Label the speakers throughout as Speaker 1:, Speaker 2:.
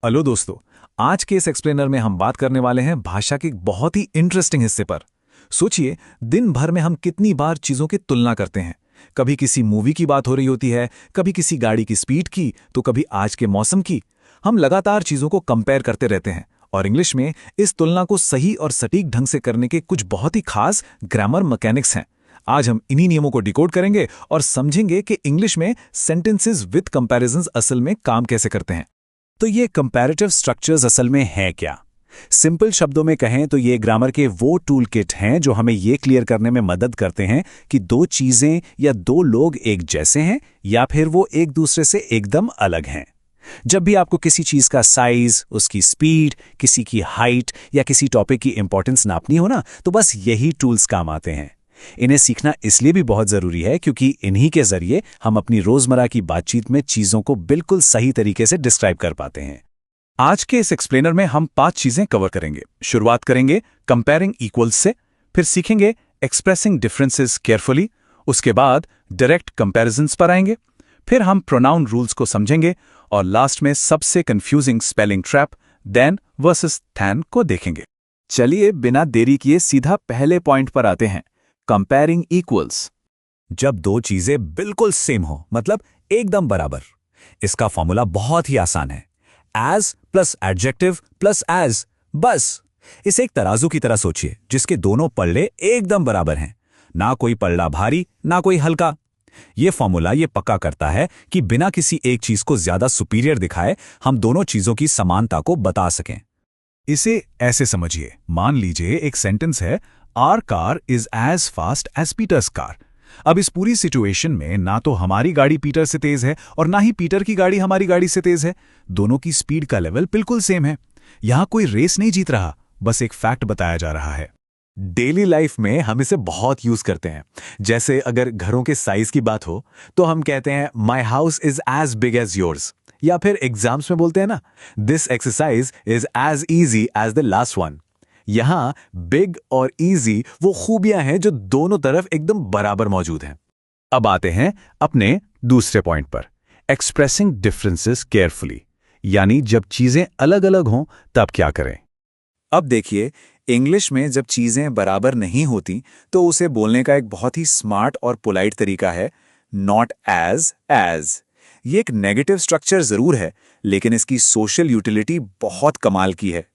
Speaker 1: Hello दोस्तों। आज के इस एक्सप्लेनर में हम बात करने वाले हैं भाषा के एक बहुत ही इंटरेस्टिंग हिस्से पर। सोचिए, दिन भर में हम कितनी बार चीजों की तुलना करते हैं। कभी किसी मूवी की बात हो रही होती है, कभी किसी गाड़ी की स्पीड की, तो कभी आज के मौसम की। हम लगातार चीजों को कंपेयर करते रहते हैं और इंग्लिश में इस तुलना को सही और सटीक ढंग से करने के कुछ बहुत ही खास ग्रामर मैकेनिक्स हैं। आज हम इन्हीं नियमों को डिकोड करेंगे और समझेंगे कि इंग्लिश में सेंटेंसेस विद कंपैरिजंस असल में काम कैसे करते हैं।
Speaker 2: तो ये कंपैरेटिव स्ट्रक्चर्स असल में हैं क्या? सिंपल शब्दों में कहें तो ये ग्रामर के वो टूल किट हैं जो हमें ये क्लियर करने में मदद करते हैं कि दो चीजें या दो लोग एक जैसे हैं या फिर वो एक दूसरे से एकदम अलग हैं। जब भी आपको किसी चीज का साइज, उसकी स्पीड, किसी की हाइट या किसी टॉपिक की इंपॉर्टेंस नापनी हो ना, तो बस यही टूल्स काम आते हैं। इन्हें सीखना इसलिए भी बहुत जरूरी है क्योंकि इन्हीं के जरिए हम अपनी रोजमर्रा की बातचीत में चीजों को बिल्कुल सही तरीके से डिस्क्राइब कर पाते हैं।
Speaker 1: आज के इस एक्सप्लेनर में हम 5 चीजें कवर करेंगे। शुरुआत करेंगे कंपेयरिंग इक्वल्स से, फिर सीखेंगे एक्सप्रेसिंग डिफरेंसेस केयरफुली, उसके बाद डायरेक्ट कंपैरिजंस पर आएंगे, फिर हम प्रोनाउन रूल्स को समझेंगे और लास्ट में सबसे confusing spelling trap then versus than को देखेंगे। चलिए बिना देरी किए सीधा पहले पॉइंट पर आते हैं, कंपेयरिंग इक्वल्स।
Speaker 2: जब दो चीजें बिल्कुल सेम हो, मतलब एकदम बराबर, इसका फॉर्मूला बहुत ही आसान है। As plus adjective plus as. बस इसे एक तराजू की तरह सोचिए जिसके दोनों पल्ले एकदम बराबर हैं, ना कोई पल्ला भारी ना कोई हल्का। यह फॉर्मूला ये पक्का करता है कि बिना किसी एक चीज को ज्यादा सुपीरियर दिखाए हम दोनों चीजों की समानता को बता सकें।
Speaker 1: इसे ऐसे समझिए, मान लीजिए एक सेंटेंस है, our car is as fast as Peter's car. अब इस पूरी सिचुएशन में ना तो हमारी गाड़ी पीटर से तेज है और ना ही पीटर की गाड़ी हमारी गाड़ी से तेज है। दोनों की स्पीड का लेवल बिल्कुल सेम है। यहां कोई रेस नहीं जीत रहा, बस एक फैक्ट बताया जा रहा है। डेली लाइफ में हम इसे बहुत यूज करते हैं। जैसे अगर घरों के साइज की बात हो तो हम कहते हैं my house is as big as yours, या फिर एग्जाम्स में बोलते हैं ना, this exercise is as easy as the last one. यहां बिग और इजी वो खूबियां हैं जो दोनों तरफ एकदम बराबर मौजूद हैं। अब आते हैं अपने दूसरे पॉइंट पर, एक्सप्रेसिंग डिफरेंसेस केयरफुली, यानी जब चीजें अलग अलग हों तब क्या करें। अब देखिए, इंग्लिश में जब चीजें बराबर नहीं होती तो उसे बोलने का एक बहुत ही स्मार्ट और पोलाइट तरीका है, नॉट एज एज। ये एक नेगेटिव स्ट्रक्चर जरूर है, लेकिन इसकी सोशल यूटिलिटी बहुत कमाल की है।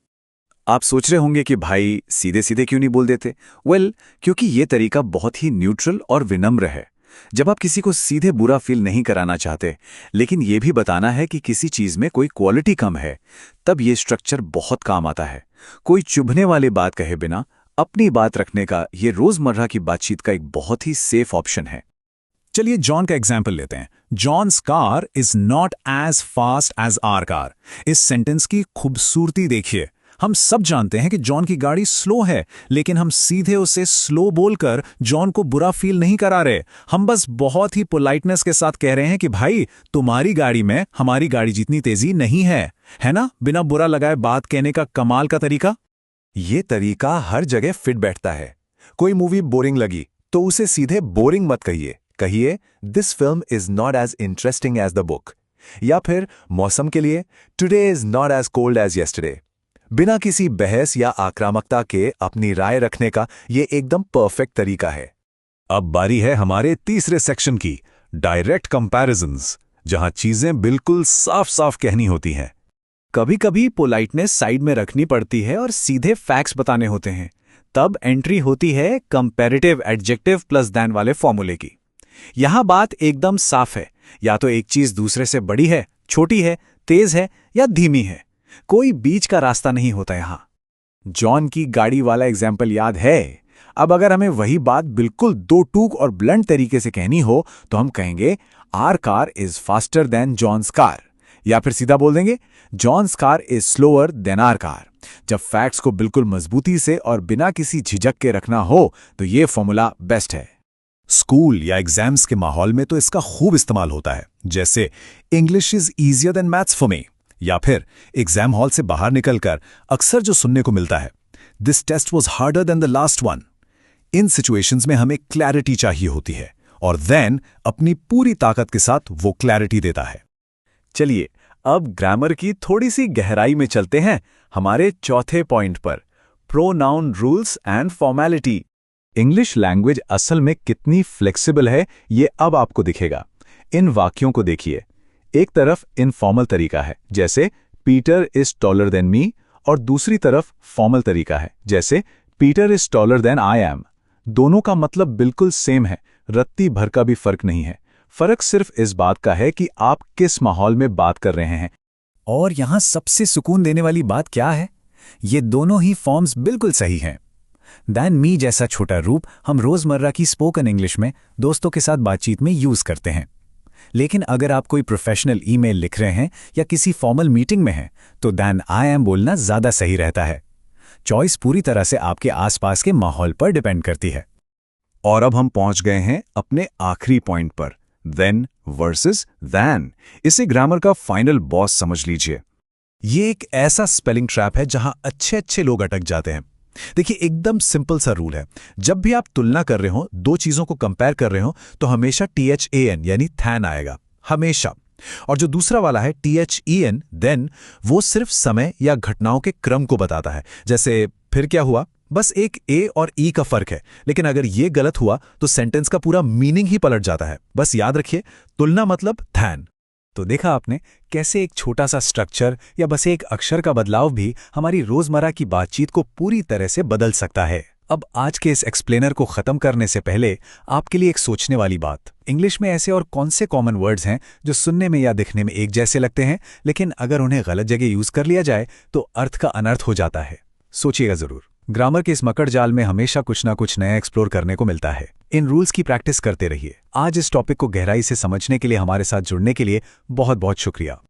Speaker 1: आप सोच रहे होंगे कि भाई सीधे सीधे क्यों नहीं बोल देते? क्योंकि ये तरीका बहुत ही न्यूट्रल और विनम्र है। जब आप किसी को सीधे बुरा फील नहीं कराना चाहते, लेकिन ये भी बताना है कि किसी चीज में कोई क्वालिटी कम है, तब ये स्ट्रक्चर बहुत काम आता है। कोई चुभने वाली बात कहे बिना अपनी बात रखने का ये रोजमर्रा की बातचीत का एक बहुत ही सेफ ऑप्शन है। चलिए जॉन का एग्जाम्पल लेते हैं। John's car is not as fast as our car. इस सेंटेंस की खूबसूरती देखिए। हम सब जानते हैं कि जॉन की गाड़ी स्लो है, लेकिन हम सीधे उसे स्लो बोलकर जॉन को बुरा फील नहीं करा रहे। हम बस बहुत ही पोलाइटनेस के साथ कह रहे हैं कि भाई तुम्हारी गाड़ी में हमारी गाड़ी जितनी तेजी नहीं है ना? बिना बुरा लगाए बात कहने का कमाल का तरीका। ये तरीका हर जगह फिट बैठता है। कोई मूवी बोरिंग लगी तो उसे सीधे बोरिंग मत कहिए this film is not as interesting as the book. या फिर मौसम के लिए, today is not as cold as yesterday. बिना किसी बहस या आक्रामकता के अपनी राय रखने का ये एकदम परफेक्ट तरीका है। अब बारी है हमारे तीसरे सेक्शन की, डायरेक्ट कंपैरिजंस, जहां चीजें बिल्कुल साफ साफ कहनी होती हैं। कभी कभी पोलाइटनेस साइड में रखनी पड़ती है और सीधे फैक्ट्स बताने होते हैं। तब एंट्री होती है कंपैरेटिव एडजेक्टिव प्लस देन वाले फॉर्मूले की। यहां बात एकदम साफ है, या तो एक चीज दूसरे से बड़ी है, छोटी है, तेज है या धीमी है। कोई बीच का रास्ता नहीं होता यहां। जॉन की गाड़ी वाला एग्जाम्पल याद है? अब अगर हमें वही बात बिल्कुल दो टूक और ब्लंट तरीके से कहनी हो तो हम कहेंगे our car is faster than John's car, या फिर सीधा बोल देंगे John's car is slower than our car. जब फैक्ट्स को बिल्कुल मजबूती से और बिना किसी झिझक के रखना हो तो ये फॉर्मूला बेस्ट है। स्कूल या एग्जाम्स के माहौल में तो इसका खूब इस्तेमाल होता है, जैसे English is easier than maths for me, या फिर एग्जाम हॉल से बाहर निकलकर अक्सर जो सुनने को मिलता है, this test was harder than the last one. इन सिचुएशंस में हमें क्लैरिटी चाहिए होती है और देन अपनी पूरी ताकत के साथ वो क्लैरिटी देता है। चलिए
Speaker 2: अब ग्रामर की थोड़ी सी गहराई में चलते हैं हमारे चौथे पॉइंट पर, pronoun rules and formality.
Speaker 1: English language असल में कितनी फ्लेक्सिबल है ये अब आपको दिखेगा। इन वाक्यों को देखिए। एक तरफ इनफॉर्मल तरीका है, जैसे Peter is taller than me, और दूसरी तरफ फॉर्मल तरीका है, जैसे Peter is taller than I am. दोनों का मतलब बिल्कुल सेम है, रत्ती भर का भी फर्क नहीं है। फर्क सिर्फ इस बात का है कि आप किस माहौल में बात कर रहे हैं।
Speaker 2: और यहां सबसे सुकून देने वाली बात क्या है? ये दोनों ही फॉर्म्स बिल्कुल सही हैं। दैन मी जैसा छोटा रूप हम रोजमर्रा की स्पोकन इंग्लिश में दोस्तों के साथ बातचीत में यूज करते हैं। लेकिन अगर आप कोई प्रोफेशनल ईमेल लिख रहे हैं या किसी फॉर्मल मीटिंग में हैं, तो दैन आई एम बोलना ज्यादा सही रहता है। चॉइस पूरी तरह से आपके आसपास के माहौल पर डिपेंड करती है।
Speaker 1: और अब हम पहुंच गए हैं अपने आखिरी पॉइंट पर, then वर्सेस than। इसे ग्रामर का फाइनल बॉस समझ लीजिए।
Speaker 3: ये एक ऐसा स्पेलिंग ट्रैप है जहां अच्छे अच्छे लोग अटक जाते हैं। देखिए, एकदम सिंपल सा रूल है। जब भी आप तुलना कर रहे हो, दो चीजों को कंपेयर कर रहे हो, तो हमेशा THAN यानी थैन आएगा, हमेशा। और जो दूसरा वाला है THEN, देन, वो सिर्फ समय या घटनाओं के क्रम को बताता है। जैसे फिर क्या हुआ, बस एक ए और ई का फर्क है। लेकिन अगर ये गलत हुआ तो सेंटेंस का पूरा मीनिंग ही पलट जाता है। बस याद रखिए, तुलना मतलब थैन।
Speaker 2: तो देखा आपने कैसे एक छोटा सा स्ट्रक्चर या बस एक अक्षर का बदलाव भी हमारी रोजमर्रा की बातचीत को पूरी तरह से बदल सकता है। अब आज के इस एक्सप्लेनर को खत्म करने से पहले आपके लिए एक सोचने वाली बात, इंग्लिश में ऐसे और कौन से कॉमन वर्ड्स हैं जो सुनने में या दिखने में एक जैसे लगते हैं, लेकिन अगर उन्हें गलत जगह यूज कर लिया जाए तो अर्थ का अनर्थ हो जाता है? सोचिएगा जरूर। ग्रामर के इस मकड़ जाल में हमेशा कुछ ना कुछ नया एक्सप्लोर करने को मिलता है। इन रूल्स की प्रैक्टिस करते रहिए। आज इस टॉपिक को गहराई से समझने के लिए हमारे साथ जुड़ने के लिए बहुत बहुत शुक्रिया।